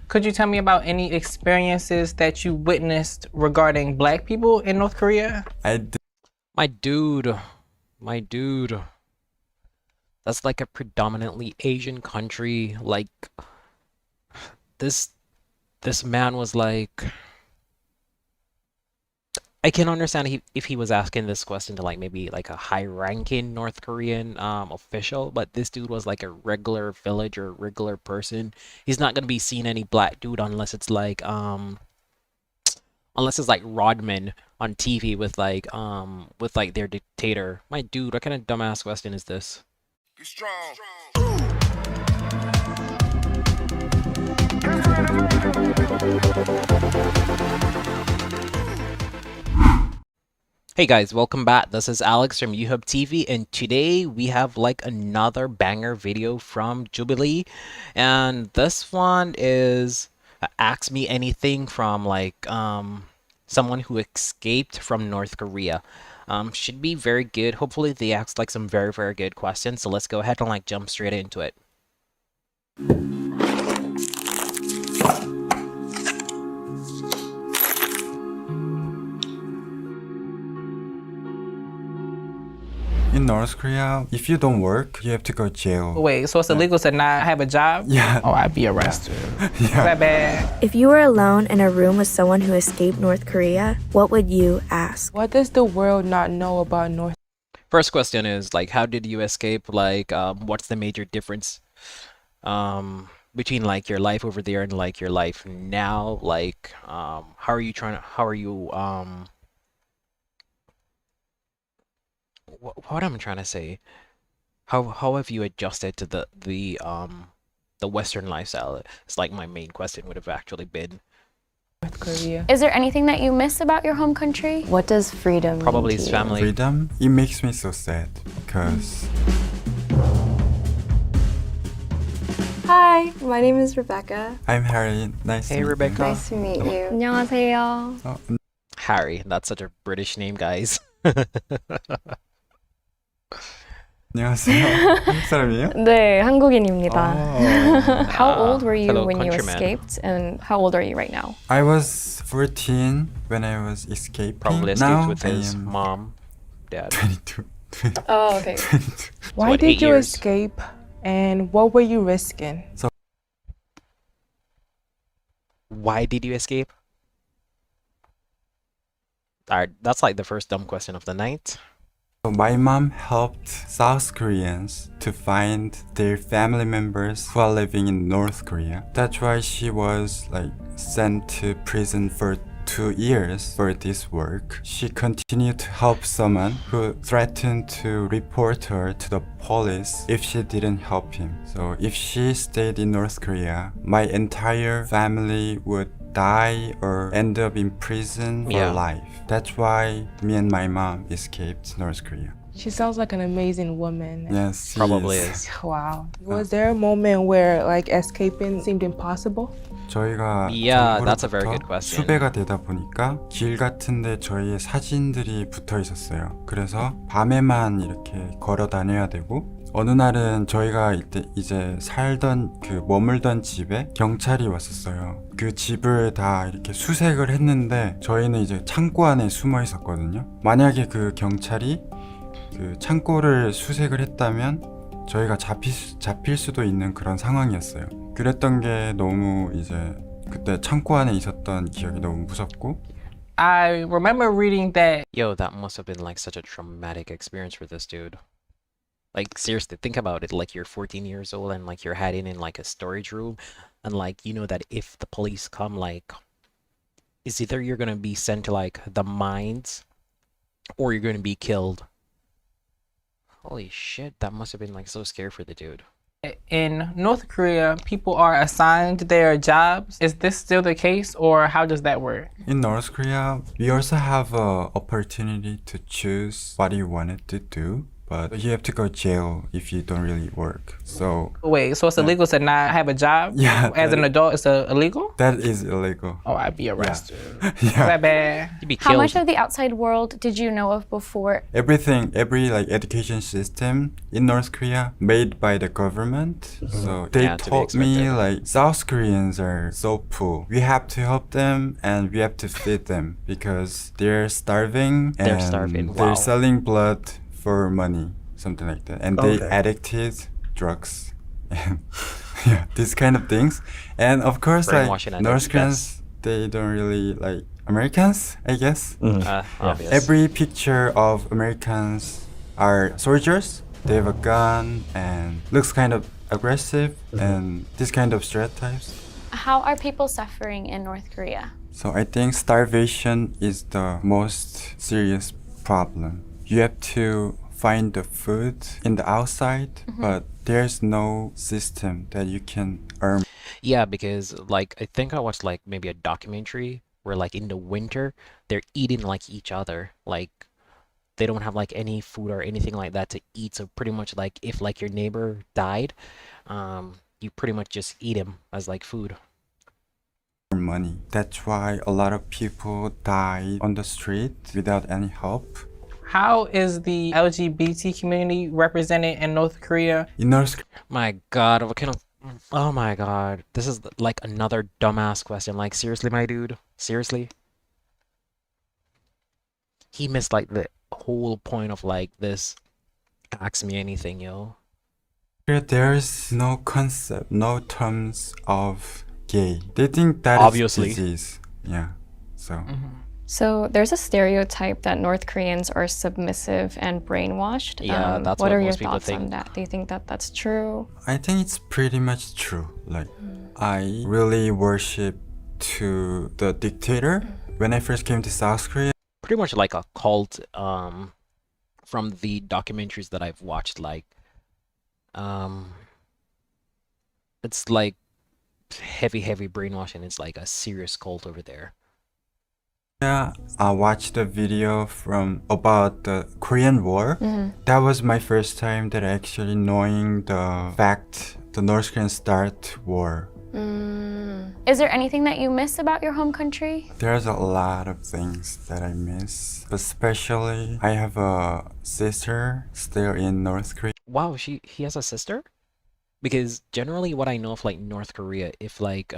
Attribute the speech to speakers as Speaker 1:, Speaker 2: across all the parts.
Speaker 1: Could you tell me about any experiences that you witnessed regarding black people in North Korea?
Speaker 2: My dude, my dude. That's like a predominantly Asian country. Like this man was like, I can understand if he was asking this question to like maybe like a high-ranking North Korean official, but this dude was like a regular villager, regular person. He's not gonna be seeing any black dude unless it's like Rodman on TV with like their dictator. My dude, what kind of dumbass question is this?
Speaker 3: Be strong.
Speaker 2: Hey guys, welcome back. This is Alex from YouHubTV, and today we have like another banger video from Jubilee, and this one is Ask Me Anything from like someone who escaped from North Korea. Should be very good. Hopefully they ask like some very good questions. So let's go ahead and like jump straight into it.
Speaker 4: In North Korea, if you don't work, you have to go jail.
Speaker 1: Wait, so it's illegal to not have a job?
Speaker 4: Yeah.
Speaker 1: Oh, I'd be arrested. Is
Speaker 4: Yeah.
Speaker 1: that bad?
Speaker 5: If you were alone in a room with someone who escaped North Korea, what would you ask?
Speaker 6: What does the world not know about North?
Speaker 2: First question is like, how did you escape? Like, what's the major difference between like your life over there and like your life now? Like, what am I trying to say? How have you adjusted to the Western lifestyle? It's like my main question would have actually been.
Speaker 6: North Korea.
Speaker 7: Is there anything that you miss about your home country?
Speaker 8: What does freedom
Speaker 2: Probably
Speaker 8: mean
Speaker 2: his
Speaker 8: to you?
Speaker 2: family.
Speaker 4: Freedom, it makes me so sad because
Speaker 9: Hi, my name is Rebecca.
Speaker 4: I'm Harry. Nice
Speaker 2: Hey,
Speaker 4: to meet
Speaker 2: Rebecca.
Speaker 9: Nice to meet you.
Speaker 8: 안녕하세요.
Speaker 4: you.
Speaker 2: Harry, that's such a British name, guys.
Speaker 4: 안녕하세요. 한국 사람이에요?
Speaker 8: 네, 한국인입니다.
Speaker 4: Oh.
Speaker 8: How old were you
Speaker 2: Hello,
Speaker 8: when you
Speaker 2: countryman.
Speaker 8: escaped, and how old are you right now?
Speaker 4: I was 14 when I was escaping.
Speaker 2: Probably
Speaker 4: now
Speaker 2: escaped with
Speaker 4: I
Speaker 2: his
Speaker 4: am
Speaker 2: mom, dad.
Speaker 4: 22.
Speaker 8: Oh, okay.
Speaker 6: Why
Speaker 2: what,
Speaker 6: did
Speaker 2: 8
Speaker 6: you
Speaker 2: years?
Speaker 6: escape, and what were you risking?
Speaker 2: Why did you escape? Alright, that's like the first dumb question of the night.
Speaker 4: So my mom helped South Koreans to find their family members who are living in North Korea. That's why she was like sent to prison for 2 years for this work. She continued to help someone who threatened to report her to the police if she didn't help him. So if she stayed in North Korea, my entire family would die or end up in prison for
Speaker 2: Yeah.
Speaker 4: life. That's why me and my mom escaped North Korea.
Speaker 6: She sounds like an amazing woman.
Speaker 4: Yes, she
Speaker 2: Probably
Speaker 4: is.
Speaker 2: is.
Speaker 6: Wow. Was there a moment where like escaping seemed impossible?
Speaker 4: 저희가
Speaker 2: Yeah, that's a very
Speaker 4: 정부로부터
Speaker 2: good question.
Speaker 4: 수배가 되다 보니까 길 같은데 저희의 사진들이 붙어 있었어요. 그래서 밤에만 이렇게 걸어 다녀야 되고 어느 날은 저희가 이제 살던 그 머물던 집에 경찰이 왔었어요. 그 집을 다 이렇게 수색을 했는데 저희는 이제 창고 안에 숨어 있었거든요. 만약에 그 경찰이 그 창고를 수색을 했다면 저희가 잡힐 수도 있는 그런 상황이었어요. 그랬던 게 너무 이제 그때 창고 안에 있었던 기억이 너무 무섭고
Speaker 1: I remember reading that
Speaker 2: Yo, that must have been like such a traumatic experience for this dude. Like seriously, think about it. Like you're 14 years old and like you're hiding in like a storage room, and like you know that if the police come, like it's either you're gonna be sent to like the mines or you're gonna be killed. Holy shit, that must have been like so scary for the dude.
Speaker 1: in North Korea, people are assigned their jobs. Is this still the case, or how does that work?
Speaker 4: In North Korea, we also have a opportunity to choose what you wanted to do. but you have to go jail if you don't really work. So
Speaker 1: Wait, so it's illegal to not have a job?
Speaker 4: Yeah,
Speaker 1: As an
Speaker 4: that-
Speaker 1: adult, it's illegal?
Speaker 4: that is illegal.
Speaker 1: Oh, I'd be arrested. Is
Speaker 4: Yeah.
Speaker 1: that bad?
Speaker 2: You'd be
Speaker 7: How
Speaker 2: killed.
Speaker 7: much of the outside world did you know of before?
Speaker 4: Everything, every like education system in North Korea made by the government. So they
Speaker 2: Yeah, to be
Speaker 4: told me
Speaker 2: expected.
Speaker 4: like South Koreans are so poor. We have to help them and we have to feed them because they're starving and
Speaker 2: They're starving,
Speaker 4: they're
Speaker 2: wow.
Speaker 4: selling blood for money, something like that. And they
Speaker 3: Okay.
Speaker 4: addicted drugs. And yeah, these kind of things. And of course like
Speaker 2: Brainwashing at
Speaker 4: North
Speaker 2: its
Speaker 4: Koreans, they don't really like Americans, I guess.
Speaker 2: Obvious.
Speaker 4: Every picture of Americans are soldiers. They have a gun and looks kind of aggressive and this kind of stereotypes.
Speaker 7: How are people suffering in North Korea?
Speaker 4: So I think starvation is the most serious problem. You have to find the food in the outside, but there's no system that you can earn.
Speaker 2: Yeah, because like I think I watched like maybe a documentary where like in the winter they're eating like each other. Like they don't have like any food or anything like that to eat. So pretty much like if like your neighbor died, you pretty much just eat him as like food.
Speaker 4: Money. That's why a lot of people die on the street without any help.
Speaker 1: How is the LGBT community represented in North Korea?
Speaker 4: In North
Speaker 2: My God, what kind of... Oh my God. This is like another dumbass question. Like, seriously, my dude? Seriously? He missed like the whole point of like this ask me anything, yo.
Speaker 4: Korea, there's no concept, no terms of gay. They think that
Speaker 2: Obviously.
Speaker 4: is disease. Yeah. So
Speaker 8: So there's a stereotype that North Koreans are submissive and brainwashed.
Speaker 2: Yeah, that's
Speaker 8: what
Speaker 2: what
Speaker 8: are your
Speaker 2: most people
Speaker 8: thoughts on
Speaker 2: think.
Speaker 8: that? Do you think that that's true?
Speaker 4: I think it's pretty much true. Like I really worship to the dictator. When I first came to South Korea,
Speaker 2: Pretty much like a cult, from the documentaries that I've watched, like, it's like heavy brainwashing. It's like a serious cult over there.
Speaker 4: I watched a video from about the Korean War. That was my first time that actually knowing the fact the North Koreans start war.
Speaker 7: Is there anything that you miss about your home country?
Speaker 4: There's a lot of things that I miss, especially I have a sister still in North Korea.
Speaker 2: Wow, he has a sister? Because generally what I know of like North Korea, if like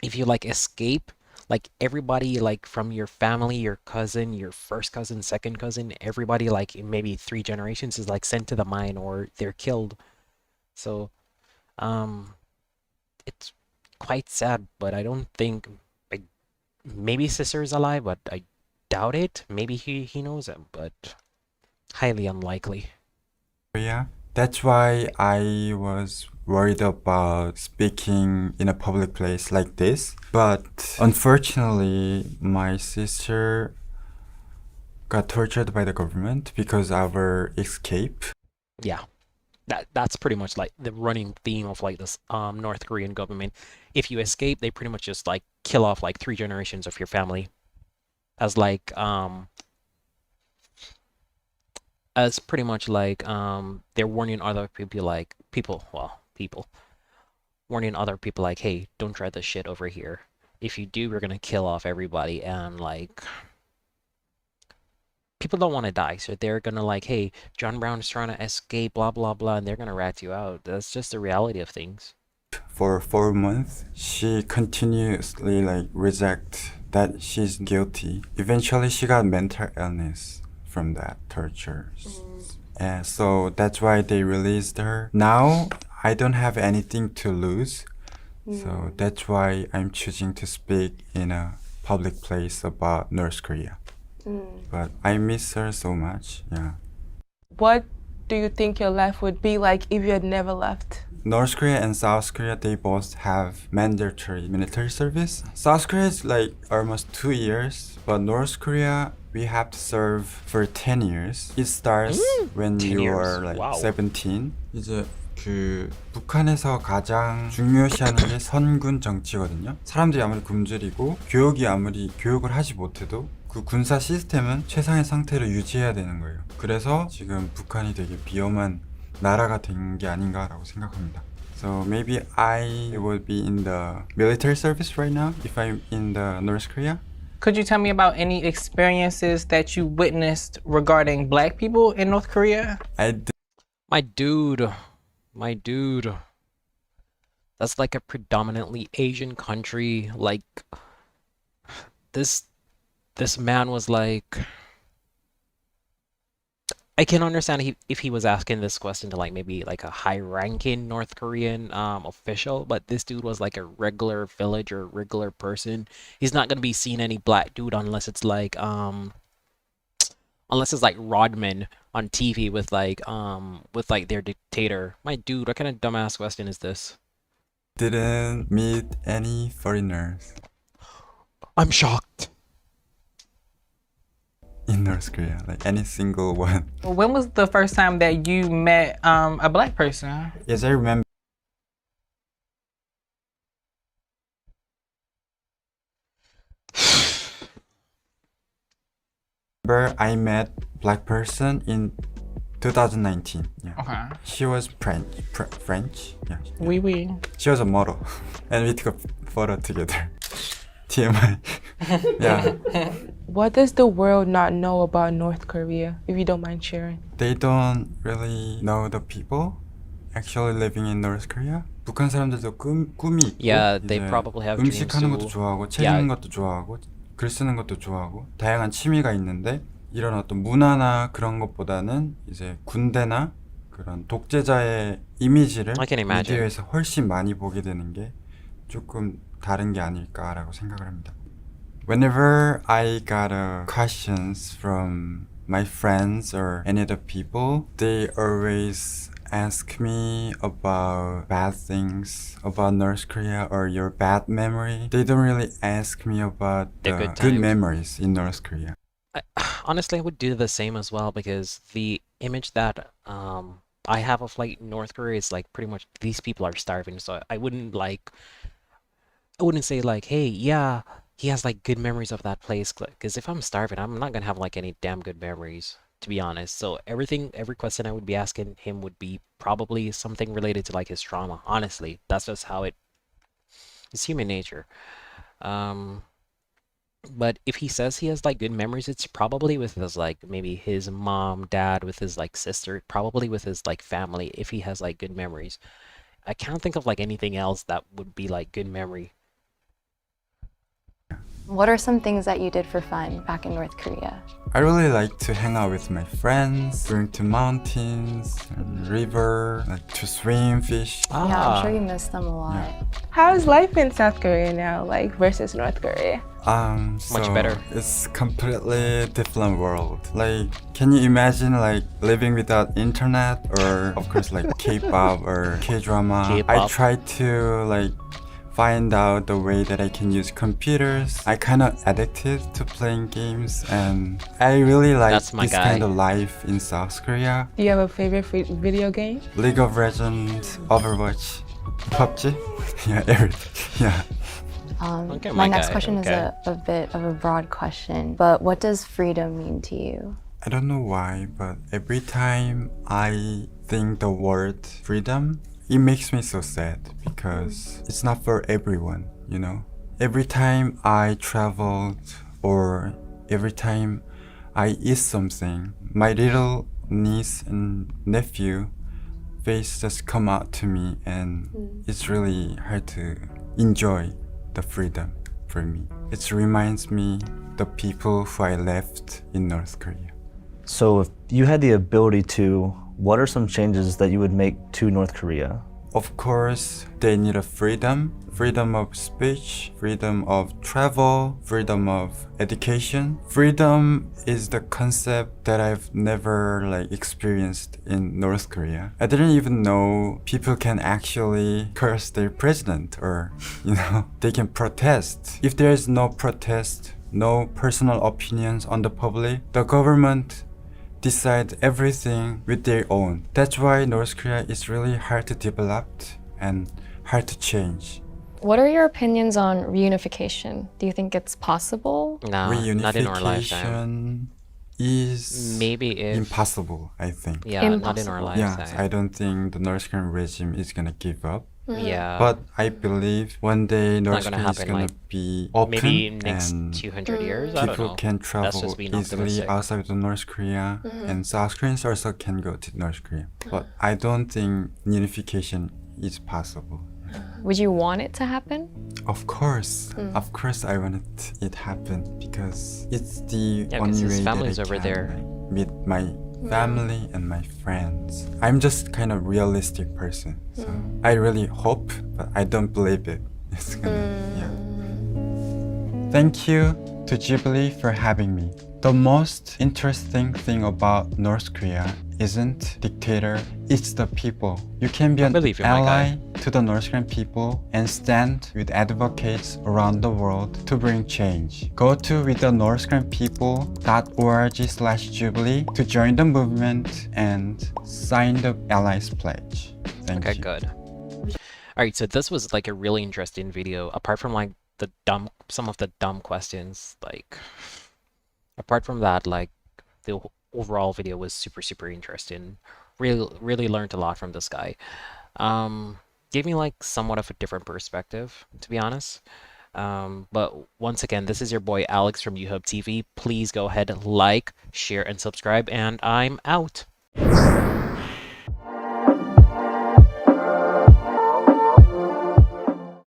Speaker 2: if you like escape, like everybody like from your family, your cousin, your first cousin, second cousin, everybody like in maybe 3 generations is like sent to the mine or they're killed. So it's quite sad, but I don't think like maybe sister is alive, but I doubt it. Maybe he knows him, but highly unlikely.
Speaker 4: That's why I was worried about speaking in a public place like this. But unfortunately, my sister got tortured by the government because of our escape.
Speaker 2: Yeah. That's pretty much like the running theme of like this North Korean government. If you escape, they pretty much just like kill off like 3 generations of your family as like as pretty much like they're warning other people warning other people like, hey, don't try this shit over here. If you do, we're gonna kill off everybody. And like people don't want to die, so they're gonna like, hey, John Brown is trying to escape, blah blah blah, and they're gonna rat you out. That's just the reality of things.
Speaker 4: For 4 months, she continuously like reject that she's guilty. Eventually, she got mental illness from that torture. And so that's why they released her. Now, I don't have anything to lose. So that's why I'm choosing to speak in a public place about North Korea. But I miss her so much, yeah.
Speaker 6: What do you think your life would be like if you had never left?
Speaker 4: North Korea and South Korea, they both have mandatory military service. South Korea is like almost 2 years, but North Korea, we have to serve for 10 years. It starts when
Speaker 2: 10
Speaker 4: you
Speaker 2: years.
Speaker 4: are like
Speaker 2: Wow.
Speaker 4: 17. 이제 그 북한에서 가장 중요시하는 게 선군 정치거든요. 사람들이 아무리 굶주리고 교육을 하지 못해도 그 군사 시스템은 최상의 상태를 유지해야 되는 거예요. 그래서 지금 북한이 되게 위험한 나라가 된 게 아닌가라고 생각합니다. So maybe I would be in the military service right now if I'm in the North Korea.
Speaker 1: Could you tell me about any experiences that you witnessed regarding black people in North Korea?
Speaker 2: My dude. That's like a predominantly Asian country. Like this man was like, I can understand if he was asking this question to like maybe like a high-ranking North Korean official, but this dude was like a regular villager, regular person. He's not gonna be seeing any black dude unless it's like Rodman on TV with like their dictator. My dude, what kind of dumbass question is this?
Speaker 4: Didn't meet any foreigners
Speaker 2: I'm shocked.
Speaker 4: in North Korea, like any single one.
Speaker 1: When was the first time that you met a black person?
Speaker 4: Yes, I remember. I met black person in 2019. Yeah.
Speaker 1: Okay.
Speaker 4: She was French. Yeah.
Speaker 1: Oui, oui.
Speaker 4: She was a model, and we took a photo together. TMI. Yeah.
Speaker 6: What does the world not know about North Korea, if you don't mind sharing?
Speaker 4: They don't really know the people actually living in North Korea. 북한 사람들도 꿈이 있고,
Speaker 2: Yeah, they
Speaker 4: 이제
Speaker 2: probably have dreams
Speaker 4: 음식하는
Speaker 2: too.
Speaker 4: 것도 좋아하고, 책
Speaker 2: Yeah.
Speaker 4: 읽는 것도 좋아하고, 글 쓰는 것도 좋아하고, 다양한 취미가 있는데 이런 어떤 문화나 그런 것보다는 이제 군대나 그런 독재자의 이미지를
Speaker 2: I can imagine.
Speaker 4: 미디어에서 훨씬 많이 보게 되는 게 조금 다른 게 아닐까라고 생각을 합니다. Whenever I got questions from my friends or any other people, they always ask me about bad things about North Korea or your bad memory. They don't really ask me about
Speaker 2: The
Speaker 4: the
Speaker 2: good
Speaker 4: good
Speaker 2: times.
Speaker 4: memories in North Korea.
Speaker 2: Honestly, I would do the same as well because the image that I have of like North Korea is like pretty much these people are starving. So I wouldn't say like, hey, yeah, he has like good memories of that place. Because if I'm starving, I'm not gonna have like any damn good memories, to be honest. So every question I would be asking him would be probably something related to like his trauma. Honestly, that's just how it's human nature. But if he says he has like good memories, it's probably with his like maybe his mom, dad, with his like sister, probably with his like family, if he has like good memories. I can't think of like anything else that would be like good memory.
Speaker 3: What are some things that you did for fun back in North Korea?
Speaker 4: I really like to hang out with my friends, going to mountains and river, like to swim, fish.
Speaker 3: Yeah, I'm sure you miss them a lot.
Speaker 6: How's life in South Korea now, like versus North Korea?
Speaker 2: Much
Speaker 4: So
Speaker 2: better.
Speaker 4: It's completely different world. Like, can you imagine like living without internet or of course like K-pop or K-drama? I
Speaker 2: K-pop.
Speaker 4: try to like find out the way that I can use computers. I kind of addicted to playing games and I really like
Speaker 2: That's my
Speaker 4: this
Speaker 2: guy.
Speaker 4: kind of life in South Korea.
Speaker 6: Do you have a favorite video game?
Speaker 4: League of Legends, Overwatch, PUBG, yeah, everything. Yeah.
Speaker 2: Okay,
Speaker 3: My
Speaker 2: my
Speaker 3: next
Speaker 2: guy,
Speaker 3: question is
Speaker 2: okay.
Speaker 3: a bit of a broad question, but what does freedom mean to you?
Speaker 4: I don't know why, but every time I think the word freedom, it makes me so sad because it's not for everyone, you know? Every time I traveled or every time I eat something, my little niece and nephew face just come out to me and it's really hard to enjoy the freedom for me. It reminds me the people who I left in North Korea.
Speaker 10: So if you had the ability to, what are some changes that you would make to North Korea?
Speaker 4: Of course, they need a freedom of speech, freedom of travel, freedom of education. Freedom is the concept that I've never like experienced in North Korea. I didn't even know people can actually curse their president or, you know, they can protest. If there is no protest, no personal opinions on the public, the government decide everything with their own. That's why North Korea is really hard to develop and hard to change.
Speaker 8: What are your opinions on reunification? Do you think it's possible?
Speaker 2: No, not in our lifetime.
Speaker 4: Reunification is
Speaker 2: Maybe if
Speaker 4: impossible, I think.
Speaker 2: Yeah, not in our
Speaker 8: Impossible.
Speaker 4: Yeah,
Speaker 2: lifetime.
Speaker 4: I don't think the North Korean regime is gonna give up.
Speaker 2: Yeah,
Speaker 4: But I believe one day
Speaker 2: not
Speaker 4: North
Speaker 2: gonna
Speaker 4: Korea is
Speaker 2: happen,
Speaker 4: gonna
Speaker 2: like,
Speaker 4: be open
Speaker 2: maybe next
Speaker 4: and
Speaker 2: 200 years. I don't
Speaker 4: people
Speaker 2: know.
Speaker 4: can
Speaker 2: That's
Speaker 4: travel
Speaker 2: just being
Speaker 4: easily
Speaker 2: optimistic.
Speaker 4: outside of North Korea, and South Koreans also can go to North Korea. But I don't think unification is possible.
Speaker 8: Would you want it to happen?
Speaker 4: Of course I wanted it happen because it's the
Speaker 2: Yeah, 'cause
Speaker 4: only
Speaker 2: his
Speaker 4: way
Speaker 2: family's
Speaker 4: that I
Speaker 2: over
Speaker 4: can
Speaker 2: there.
Speaker 4: like, meet my family and my friends. I'm just kind of realistic person, so I really hope, but I don't believe it. It's gonna, yeah. Thank you to Jubilee for having me. The most interesting thing about North Korea isn't dictator, it's the people. You can be
Speaker 2: I
Speaker 4: an
Speaker 2: believe you, my
Speaker 4: ally to the North Korean people and stand with advocates around the world to bring change. Go to withthenorthkoreanpeople.org/Jubilee to join the movement and sign the Allies Pledge. Thank
Speaker 2: Okay,
Speaker 4: you.
Speaker 2: good. Alright, so this was like a really interesting video. Apart from like some of the dumb questions, like apart from that, like the overall video was super interesting. Really learned a lot from this guy. Gave me like somewhat of a different perspective, to be honest. But once again, this is your boy Alex from YouHubTV. Please go ahead, like, share, and subscribe, and I'm out.